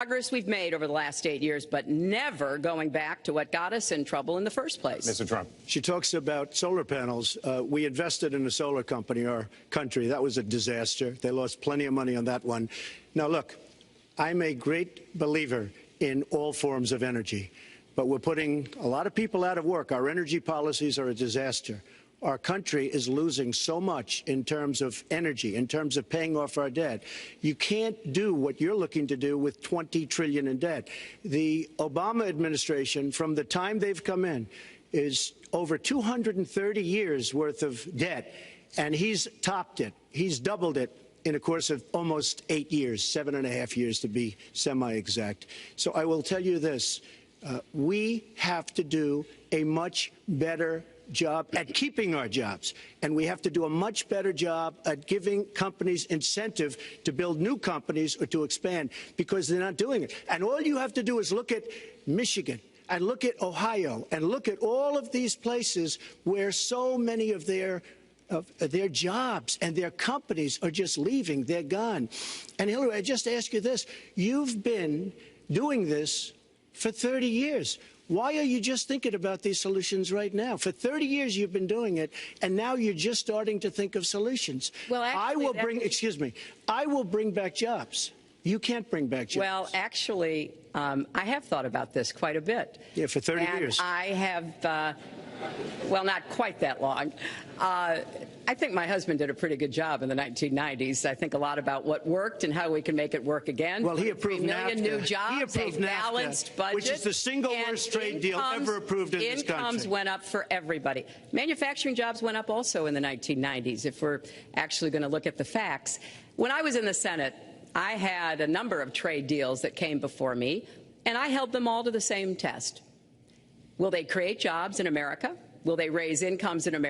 Progress we've made over the last 8 years, but never going back to what got us in trouble in the first place. Mr. Trump. She talks about solar panels. We invested in a solar company, our country. That was a disaster. They lost plenty of money on that one. Now, look, I'm a great believer in all forms of energy, but we're putting a lot of people out of work. Our energy policies are a disaster. Our country is losing so much in terms of energy, in terms of paying off our debt. You can't do what you're looking to do with $20 trillion in debt. The Obama administration, from the time they've come in, is over 230 years worth of debt, and he's topped it. He's doubled it in a course of almost 8 years, 7.5 years to be semi-exact. So I will tell you this. We have to do a much better job at keeping our jobs, and we have to do a much better job at giving companies incentive to build new companies or to expand, because they're not doing it. And all you have to do is look at Michigan and look at Ohio and look at all of these places where so many of their jobs and their companies are just leaving. They're gone. And Hillary, I just ask you this. You've been doing this for 30 years. Why are you just thinking about these solutions right now? For 30 years you've been doing it, and now you're just starting to think of solutions. Well, actually, I will bring back jobs. You can't bring back jobs. Well, actually, I have thought about this quite a bit. Yeah, for 30 years. I have, well, not quite that long. I think my husband did a pretty good job in the 1990s. I think a lot about what worked and how we can make it work again. Well, he approved 3 million NAFTA. new jobs, He approved a balanced NAFTA, budget, which is the single worst trade deal ever approved in this country. Incomes went up for everybody. Manufacturing jobs went up also in the 1990s, if we're actually going to look at the facts. When I was in the Senate, I had a number of trade deals that came before me, and I held them all to the same test. Will they create jobs in America? Will they raise incomes in America?